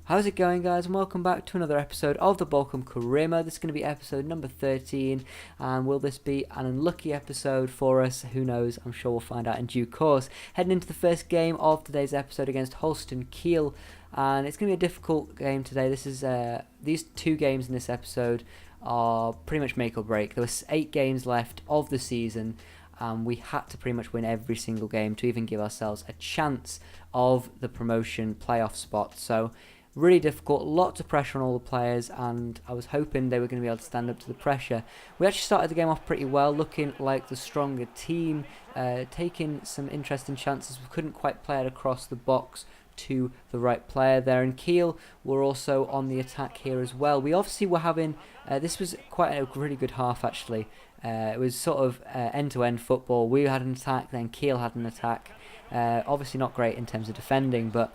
How's it going, guys, and welcome back to another episode of the Bochum Career Mode. This is going to be episode number 13, and will this be an unlucky episode for us? Who knows? I'm sure we'll find out in due course. Heading into the first game of today's episode against Holstein Kiel, and it's going to be a difficult game today. This is these two games in this episode are pretty much make or break. There were 8 games left of the season, and we had to pretty much win every single game to even give ourselves a chance of the promotion playoff spot. So really difficult, lots of pressure on all the players, and I was hoping they were going to be able to stand up to the pressure. We actually started the game off pretty well, looking like the stronger team, taking some interesting chances. We couldn't quite play it across the box to the right player there, and Kiel were also on the attack here as well. We obviously were having, this was quite a really good half actually. It was sort of end-to-end football. We had an attack, then Kiel had an attack. Obviously not great in terms of defending, but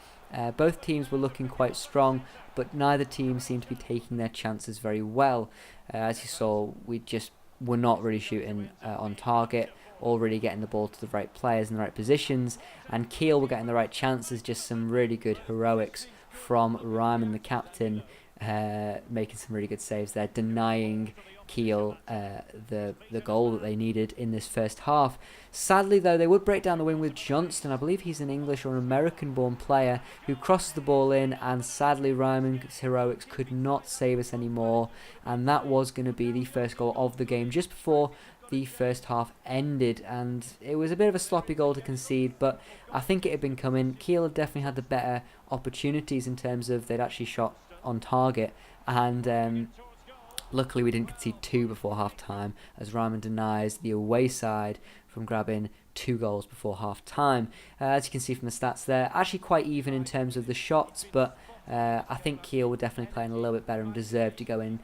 both teams were looking quite strong, but neither team seemed to be taking their chances very well. As you saw, we just were not really shooting on target or really getting the ball to the right players in the right positions, and Kiel were getting the right chances, just some really good heroics from Ryman, the captain, making some really good saves there, denying Kiel the goal that they needed in this first half. Sadly, though, they would break down the wing with Johnston. I believe he's an English or an American-born player who crosses the ball in, and sadly Ryman's heroics could not save us anymore, and that was going to be the first goal of the game just before the first half ended, and it was a bit of a sloppy goal to concede, but I think it had been coming. Kiel had definitely had the better opportunities in terms of they'd actually shot on target, and luckily we didn't concede 2 before half time, as Ryman denies the away side from grabbing 2 goals before half time. As you can see from the stats there, actually quite even in terms of the shots, but I think Kiel were definitely playing a little bit better and deserved to go in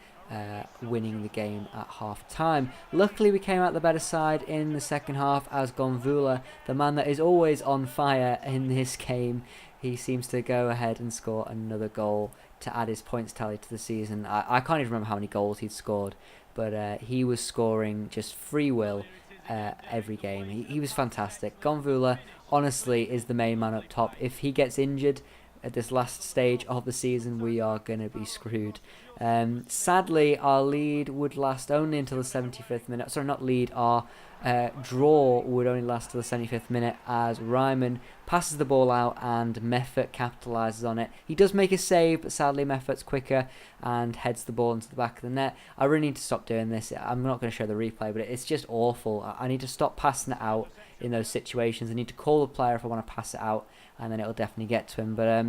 winning the game at half time. Luckily we came out the better side in the second half, as Gonvula, the man that is always on fire in this game, he seems to go ahead and score another goal to add his points tally to the season. I can't even remember how many goals he'd scored, but he was scoring just free will every game. He was fantastic. Gonvula honestly is the main man up top. If he gets injured at this last stage of the season, we are going to be screwed. Sadly, our lead would last only until the 75th minute. Sorry, not lead, our draw would only last till the 75th minute, as Ryman passes the ball out and Meffert capitalises on it. He does make a save, but sadly Meffert's quicker and heads the ball into the back of the net. I really need to stop doing this. I'm not going to show the replay, but it's just awful. I need to stop passing it out in those situations. I need to call the player if I want to pass it out, and then it'll definitely get to him. But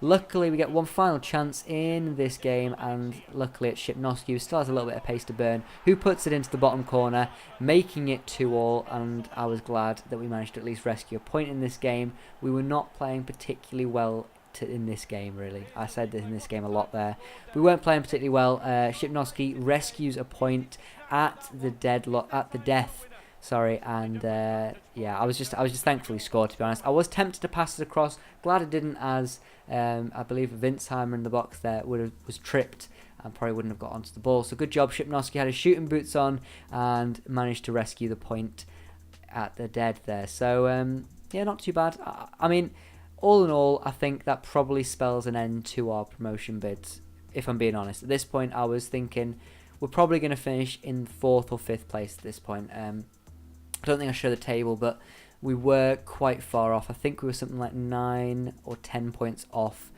luckily we get one final chance in this game, and luckily it's Shipnowski, who still has a little bit of pace to burn, who puts it into the bottom corner, making it 2-2, and I was glad that we managed to at least rescue a point in this game. We were not playing particularly well in this game, really. I said this in this game a lot there. We weren't playing particularly well. Shipnowski rescues a point at the death. Sorry, and yeah, I was just thankful he scored, to be honest. I was tempted to pass it across. Glad I didn't, as I believe Winsheimer in the box there was tripped and probably wouldn't have got onto the ball. So good job, Shipnowski had his shooting boots on and managed to rescue the point at the dead there. So yeah, not too bad. I mean, all in all, I think that probably spells an end to our promotion bids, if I'm being honest. At this point, I was thinking we're probably going to finish in 4th or 5th place at this point. I don't think I show the table, but we were quite far off. I think we were something like 9 or 10 points off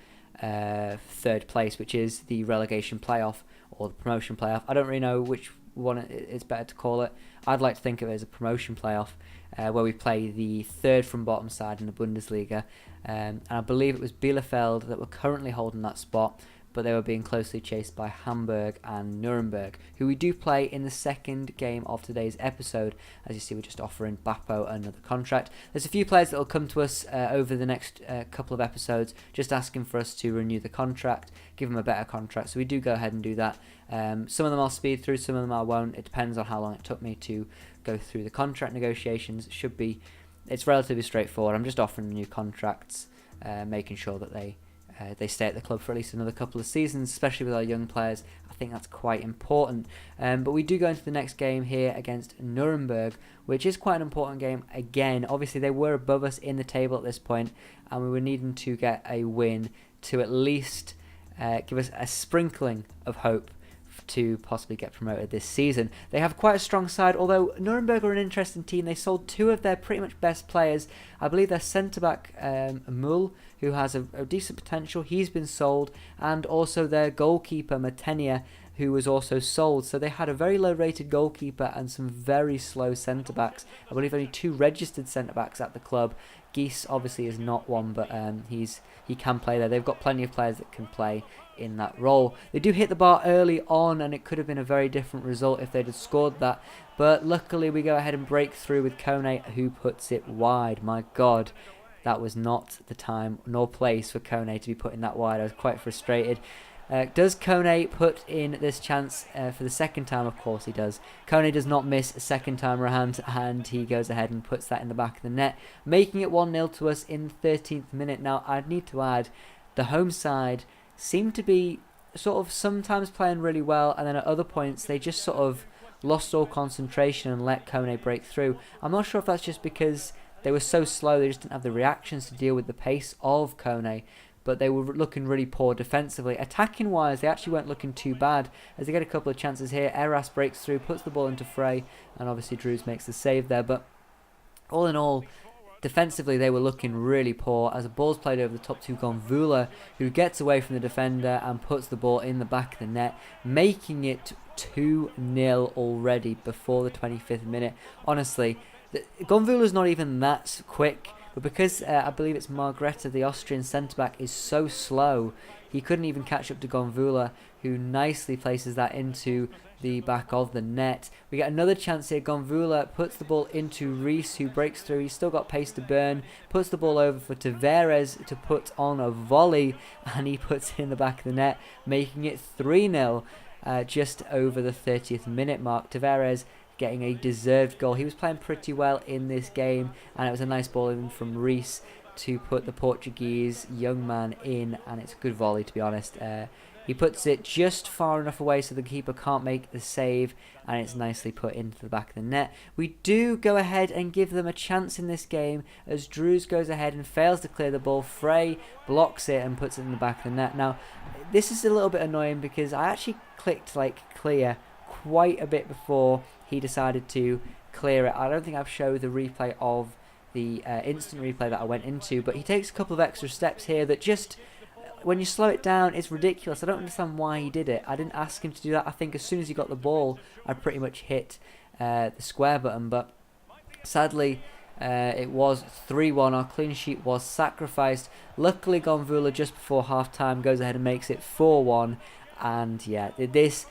3rd place, which is the relegation playoff or the promotion playoff. I don't really know which one it's better to call it. I'd like to think of it as a promotion playoff, where we play the 3rd from bottom side in the Bundesliga. And I believe it was Bielefeld that were currently holding that spot, but they were being closely chased by Hamburg and Nuremberg, who we do play in the second game of today's episode. As you see, we're just offering Bappo another contract. There's a few players that will come to us over the next couple of episodes, just asking for us to renew the contract, give them a better contract, so we do go ahead and do that. Some of them I'll speed through, some of them I won't. It depends on how long it took me to go through the contract negotiations. It's relatively straightforward. I'm just offering new contracts, making sure that they stay at the club for at least another couple of seasons, especially with our young players. I think that's quite important. But we do go into the next game here against Nuremberg, which is quite an important game again. Obviously, they were above us in the table at this point, and we were needing to get a win to at least give us a sprinkling of hope to possibly get promoted this season. They have quite a strong side, although Nuremberg are an interesting team. They sold 2 of their pretty much best players. I believe their centre-back, Mull, who has a decent potential, he's been sold, and also their goalkeeper, Matenia, who was also sold. So they had a very low-rated goalkeeper and some very slow centre-backs. I believe only 2 registered centre-backs at the club. Geese obviously is not one, but he can play there. They've got plenty of players that can play in that role. They do hit the bar early on, and it could have been a very different result if they'd have scored that. But luckily we go ahead and break through with Kone, who puts it wide. My God, that was not the time nor place for Kone to be putting that wide. I was quite frustrated. Does Kone put in this chance for the second time? Of course he does. Kone does not miss a second time around, and he goes ahead and puts that in the back of the net, making it 1-0 to us in the 13th minute. Now, I'd need to add, the home side seemed to be sort of sometimes playing really well, and then at other points they just sort of lost all concentration and let Kone break through. I'm not sure if that's just because they were so slow, they just didn't have the reactions to deal with the pace of Kone, but they were looking really poor defensively. Attacking wise, they actually weren't looking too bad, as they get a couple of chances here. Eras breaks through, puts the ball into Frey, and obviously Drews makes the save there. But all in all, defensively they were looking really poor, as the ball's played over the top to Gonvula, who gets away from the defender and puts the ball in the back of the net, making it 2-0 already before the 25th minute. Honestly, Gonvula's not even that quick, but because I believe it's Margreta, the Austrian centre-back, is so slow, he couldn't even catch up to Gonvula, who nicely places that into the back of the net. We get another chance here. Gonvula puts the ball into Reese, who breaks through. He's still got pace to burn. Puts the ball over for Tavares to put on a volley, and he puts it in the back of the net, making it 3-0 just over the 30th minute mark. Tavares getting a deserved goal. He was playing pretty well in this game, and it was a nice ball in from Reese to put the Portuguese young man in, and it's a good volley, to be honest. He puts it just far enough away so the keeper can't make the save, and it's nicely put into the back of the net. We do go ahead and give them a chance in this game, as Drews goes ahead and fails to clear the ball. Frey blocks it and puts it in the back of the net. Now, this is a little bit annoying because I actually clicked clear quite a bit before he decided to clear it. I don't think I've showed the replay of the instant replay that I went into, but he takes a couple of extra steps here that just, when you slow it down, it's ridiculous. I don't understand why he did it. I didn't ask him to do that. I think as soon as he got the ball, I pretty much hit the square button, but sadly it was 3-1. Our clean sheet was sacrificed. Luckily, Gonvula just before half-time goes ahead and makes it 4-1, and yeah, this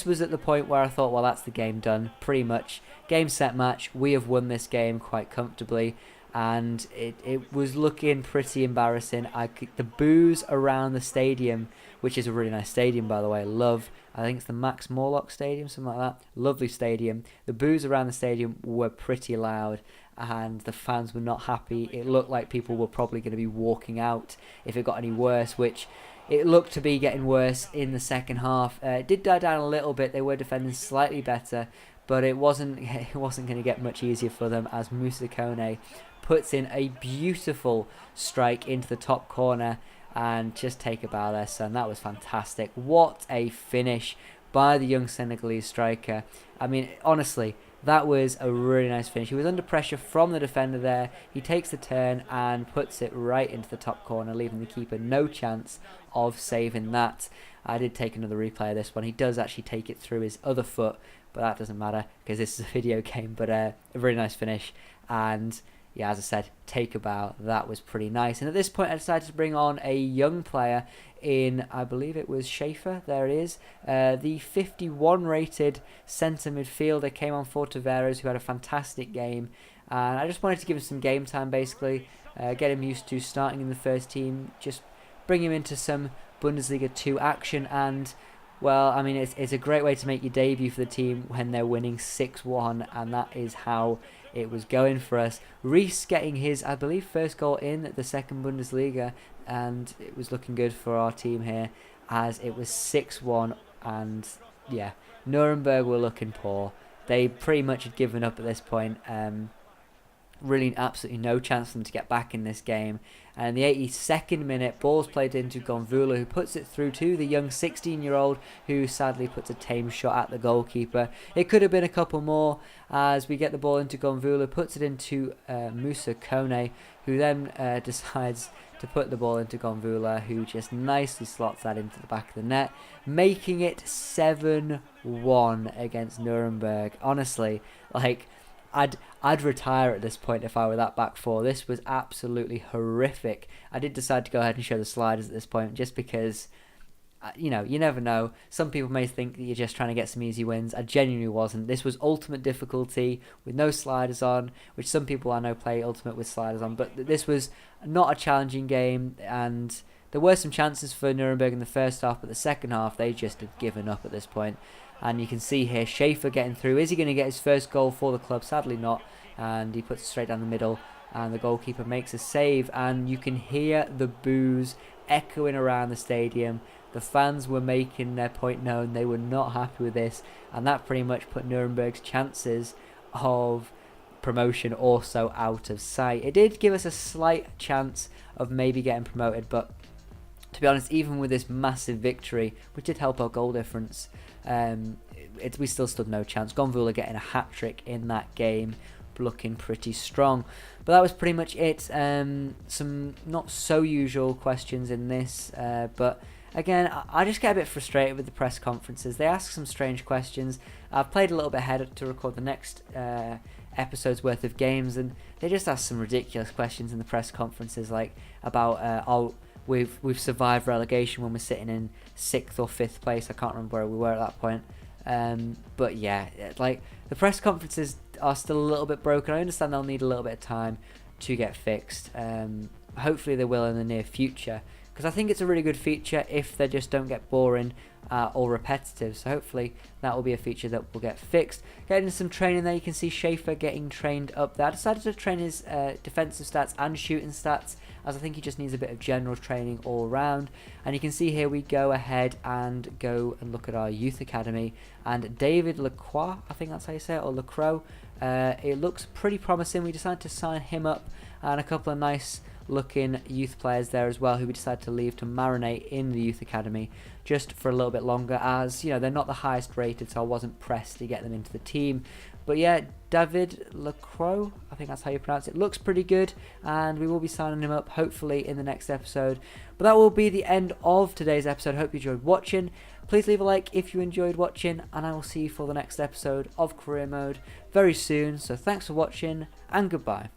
was at the point where I thought, well, that's the game done, pretty much. Game, set, match. We have won this game quite comfortably, and it was looking pretty embarrassing. The boos around the stadium, which is a really nice stadium, by the way, I think it's the Max Morlock Stadium, something like that. Lovely stadium. The boos around the stadium were pretty loud, and the fans were not happy. It looked like people were probably going to be walking out if it got any worse, which it looked to be getting worse in the second half. It did die down a little bit. They were defending slightly better, but it wasn't going to get much easier for them, as Musa Kone puts in a beautiful strike into the top corner and just take a bow there, son. That was fantastic. What a finish by the young Senegalese striker. I mean, honestly, that was a really nice finish. He was under pressure from the defender there. He takes the turn and puts it right into the top corner, leaving the keeper no chance of saving that. I did take another replay of this one. He does actually take it through his other foot, but that doesn't matter because this is a video game. But a really nice finish, and yeah, as I said, take a bow. That was pretty nice. And at this point, I decided to bring on a young player in, I believe it was Schaefer. There it is. The 51 rated centre midfielder came on for Tavares, who had a fantastic game. And I just wanted to give him some game time, basically. Get him used to starting in the first team. Just bring him into some Bundesliga 2 action. And, well, I mean, it's a great way to make your debut for the team when they're winning 6-1. And that is how it was going for us. Reese getting his, I believe, first goal in the second Bundesliga, and it was looking good for our team here, as it was 6-1, and yeah, Nuremberg were looking poor. They pretty much had given up at this point. really absolutely no chance for them to get back in this game. And in the 82nd minute, ball's played into Gonvula, who puts it through to the young 16-year-old, who sadly puts a tame shot at the goalkeeper. It could have been a couple more, as we get the ball into Gonvula, puts it into Musa Kone, who then decides to put the ball into Gonvula, who just nicely slots that into the back of the net, making it 7-1 against Nuremberg. Honestly, like, I'd retire at this point if I were that back four. This was absolutely horrific. I did decide to go ahead and show the sliders at this point, just because, you never know. Some people may think that you're just trying to get some easy wins. I genuinely wasn't. This was ultimate difficulty with no sliders on, which some people I know play ultimate with sliders on. But this was not a challenging game, and there were some chances for Nuremberg in the first half, but the second half they just had given up at this point. And you can see here Schaefer getting through. Is he going to get his first goal for the club? Sadly not. And he puts it straight down the middle. And the goalkeeper makes a save. And you can hear the boos echoing around the stadium. The fans were making their point known. They were not happy with this. And that pretty much put Nuremberg's chances of promotion also out of sight. It did give us a slight chance of maybe getting promoted. But to be honest, even with this massive victory, which did help our goal difference, we still stood no chance. Gonvula getting a hat-trick in that game, looking pretty strong. But that was pretty much it. Some not so usual questions in this, but again, I just get a bit frustrated with the press conferences. They ask some strange questions. I've played a little bit ahead to record the next episode's worth of games, and they just ask some ridiculous questions in the press conferences, like about We've survived relegation when we're sitting in 6th or 5th place. I can't remember where we were at that point. But yeah, like, the press conferences are still a little bit broken. I understand they'll need a little bit of time to get fixed. Hopefully they will in the near future, because I think it's a really good feature if they just don't get boring or repetitive. So hopefully that will be a feature that will get fixed. Getting some training there, you can see Schaefer getting trained up there. I decided to train his defensive stats and shooting stats, as I think he just needs a bit of general training all around. And you can see here we go ahead and go and look at our youth academy, and David Lacroix, I think that's how you say it, or Lacroix, it looks pretty promising. We decided to sign him up, and a couple of nice looking youth players there as well, who we decided to leave to marinate in the youth academy just for a little bit longer, as they're not the highest rated, so I wasn't pressed to get them into the team. But yeah, David Lacroix, I think that's how you pronounce it, looks pretty good, and we will be signing him up hopefully in the next episode. But that will be the end of today's episode. Hope you enjoyed watching. Please leave a like if you enjoyed watching, and I will see you for the next episode of Career Mode very soon. So thanks for watching, and goodbye.